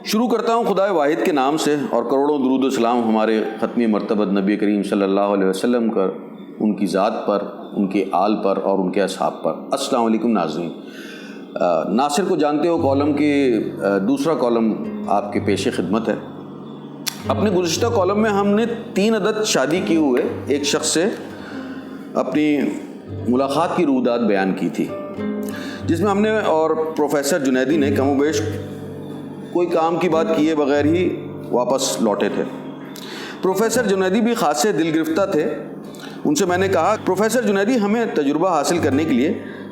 شروع کرتا ہوں خدائے واحد کے نام سے اور کروڑوں درود و سلام ہمارے ختمی مرتبہ نبی کریم صلی اللہ علیہ وسلم کا ان کی ذات پر، ان کے آل پر اور ان کے اصحاب پر۔ السلام علیکم ناظرین، ناصر کو جانتے ہو کالم کی دوسرا کالم آپ کے پیش خدمت ہے۔ اپنے گزشتہ کالم میں ہم نے 3 عدد شادی کیے ہوئے ایک شخص سے اپنی ملاقات کی رویداد بیان کی تھی، جس میں ہم نے اور پروفیسر جنیدی نے کم و بیش کوئی کام کی بات کیے بغیر ہی واپس لوٹے تھے۔ پروفیسر جنیدی بھی خاصے دل گرفتہ تھے۔ ان سے میں نے کہا، پروفیسر جنیدی، ہمیں تجربہ حاصل کرنے کے لیے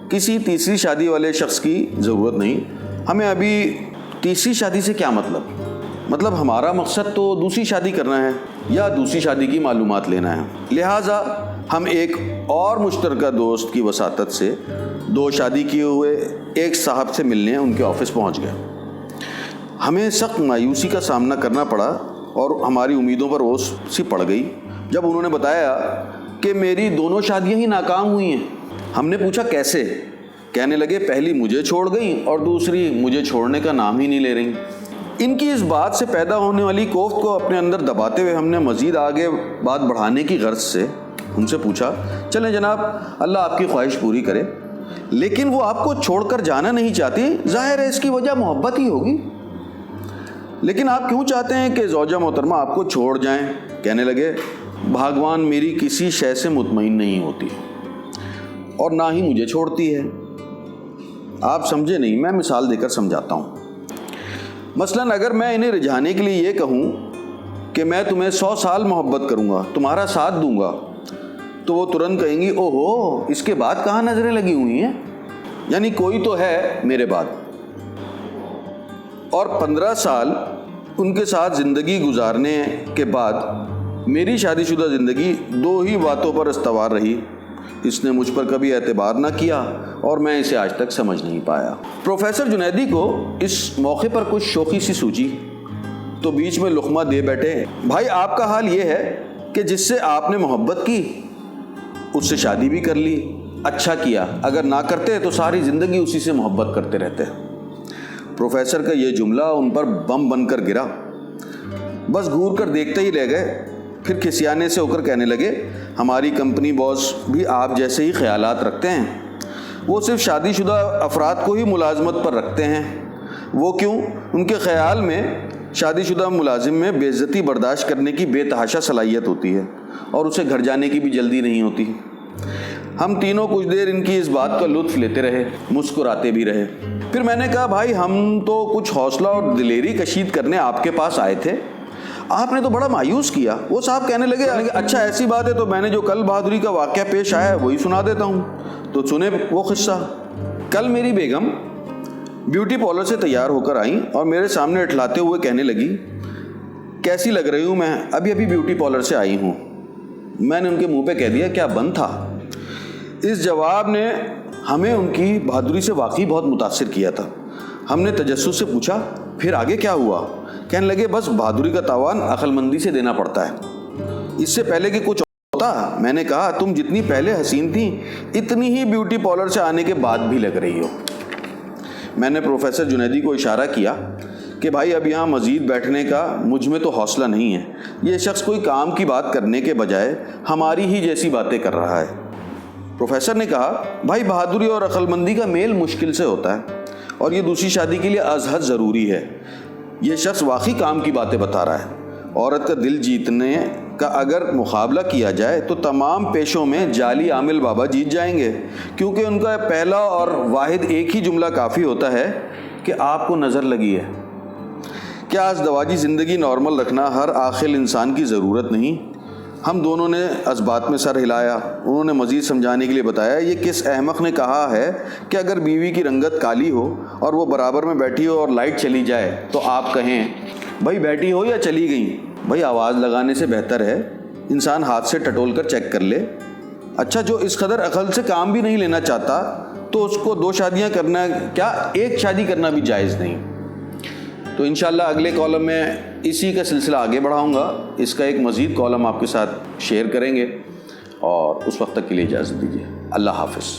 کسی تیسری شادی والے شخص کی ضرورت نہیں۔ ہمیں ابھی تیسری شادی سے کیا مطلب ہمارا مقصد تو دوسری شادی کرنا ہے یا دوسری شادی کی معلومات لینا ہے۔ لہٰذا ہم ایک اور مشترکہ دوست کی وساطت سے 2 شادی کیے ہوئے ایک صاحب سے ملنے ان کے آفس پہنچ گئے۔ ہمیں سخت مایوسی کا سامنا کرنا پڑا اور ہماری امیدوں پر اوس سی پڑ گئی جب انہوں نے بتایا کہ میری دونوں شادیاں ہی ناکام ہوئی ہیں۔ ہم نے پوچھا کیسے؟ کہنے لگے، پہلی مجھے چھوڑ گئیں اور دوسری مجھے چھوڑنے کا نام ہی نہیں لے رہی۔ ان کی اس بات سے پیدا ہونے والی کوفت کو اپنے اندر دباتے ہوئے ہم نے مزید آگے بات بڑھانے کی غرض سے ان سے پوچھا، چلیں جناب، اللہ آپ کی خواہش پوری کرے، لیکن وہ آپ کو چھوڑ کر جانا نہیں چاہتی، ظاہر ہے اس کی وجہ محبت ہی ہوگی، لیکن آپ کیوں چاہتے ہیں کہ زوجہ محترمہ آپ کو چھوڑ جائیں؟ کہنے لگے، بھگوان میری کسی شے سے مطمئن نہیں ہوتی اور نہ ہی مجھے چھوڑتی ہے۔ آپ سمجھے نہیں، میں مثال دے کر سمجھاتا ہوں۔ مثلاً اگر میں انہیں رجھانے کے لیے یہ کہوں کہ میں تمہیں 100 سال محبت کروں گا، تمہارا ساتھ دوں گا، تو وہ ترنت کہیں گی، اوہو، اس کے بعد کہاں نظریں لگی ہوئی ہیں؟ یعنی کوئی تو ہے میرے بعد۔ اور 15 سال ان کے ساتھ زندگی گزارنے کے بعد میری شادی شدہ زندگی 2 ہی باتوں پر استوار رہی، اس نے مجھ پر کبھی اعتبار نہ کیا اور میں اسے آج تک سمجھ نہیں پایا۔ پروفیسر جنیدی کو اس موقع پر کچھ شوخی سی سوچی تو بیچ میں لقمہ دے بیٹھے، بھائی آپ کا حال یہ ہے کہ جس سے آپ نے محبت کی اس سے شادی بھی کر لی، اچھا کیا، اگر نہ کرتے تو ساری زندگی اسی سے محبت کرتے رہتے۔ پروفیسر کا یہ جملہ ان پر بم بن کر گرا، بس گھور کر دیکھتے ہی رہ گئے، پھر کھسیانے سے ہو کر کہنے لگے، ہماری کمپنی باس بھی آپ جیسے ہی خیالات رکھتے ہیں، وہ صرف شادی شدہ افراد کو ہی ملازمت پر رکھتے ہیں۔ وہ کیوں؟ ان کے خیال میں شادی شدہ ملازم میں بے عزتی برداشت کرنے کی بے تحاشا صلاحیت ہوتی ہے اور اسے گھر جانے کی بھی جلدی نہیں ہوتی۔ ہم تینوں کچھ دیر ان کی اس بات کا لطف لیتے رہے، مسکراتے بھی رہے۔ پھر میں نے کہا، بھائی ہم تو کچھ حوصلہ اور دلیری کشید کرنے آپ کے پاس آئے تھے، آپ نے تو بڑا مایوس کیا۔ وہ صاحب کہنے لگے، اچھا ایسی بات ہے تو میں نے جو کل بہادری کا واقعہ پیش آیا ہے وہی سنا دیتا ہوں، تو سنے وہ قصہ۔ کل میری بیگم بیوٹی پارلر سے تیار ہو کر آئیں اور میرے سامنے اٹھلاتے ہوئے کہنے لگی، کیسی لگ رہی ہوں میں، ابھی بیوٹی پارلر سے آئی ہوں۔ میں نے ان کے منہ پہ کہہ دیا، کیا بند تھا؟ اس جواب نے ہمیں ان کی بہادری سے واقعی بہت متاثر کیا تھا۔ ہم نے تجسس سے پوچھا، پھر آگے کیا ہوا؟ کہنے لگے، بس بہادری کا تاوان عقل مندی سے دینا پڑتا ہے، اس سے پہلے کہ کچھ ہوتا۔ میں نے کہا، تم جتنی پہلے حسین تھیں اتنی ہی بیوٹی پارلر سے آنے کے بعد بھی لگ رہی ہو۔ میں نے پروفیسر جنیدی کو اشارہ کیا کہ بھائی اب یہاں مزید بیٹھنے کا مجھ میں تو حوصلہ نہیں ہے، یہ شخص کوئی کام کی بات کرنے کے بجائے ہماری ہی جیسی باتیں کر رہا ہے۔ پروفیسر نے کہا، بھائی بہادری اور عقل مندی کا میل مشکل سے ہوتا ہے اور یہ دوسری شادی کے لیے از حد ضروری ہے۔ یہ شخص واقعی کام کی باتیں بتا رہا ہے۔ عورت کا دل جیتنے کا اگر مقابلہ کیا جائے تو تمام پیشوں میں جعلی عامل بابا جیت جائیں گے، کیونکہ ان کا پہلا اور واحد ایک ہی جملہ کافی ہوتا ہے کہ آپ کو نظر لگی ہے۔ کیا ازدواجی زندگی نارمل رکھنا ہر عاقل انسان کی ضرورت نہیں؟ ہم دونوں نے اس بات میں سر ہلایا۔ انہوں نے مزید سمجھانے کے لیے بتایا، یہ کس احمق نے کہا ہے کہ اگر بیوی کی رنگت کالی ہو اور وہ برابر میں بیٹھی ہو اور لائٹ چلی جائے تو آپ کہیں، بھائی بیٹھی ہو یا چلی گئیں؟ بھائی آواز لگانے سے بہتر ہے انسان ہاتھ سے ٹٹول کر چیک کر لے۔ اچھا، جو اس قدر عقل سے کام بھی نہیں لینا چاہتا تو اس کو 2 شادیاں کرنا، کیا ایک شادی کرنا بھی جائز نہیں؟ تو انشاءاللہ اگلے کالم میں اسی کا سلسلہ آگے بڑھاؤں گا، اس کا ایک مزید کالم آپ کے ساتھ شیئر کریں گے، اور اس وقت تک کے لیے اجازت دیجیے۔ اللہ حافظ۔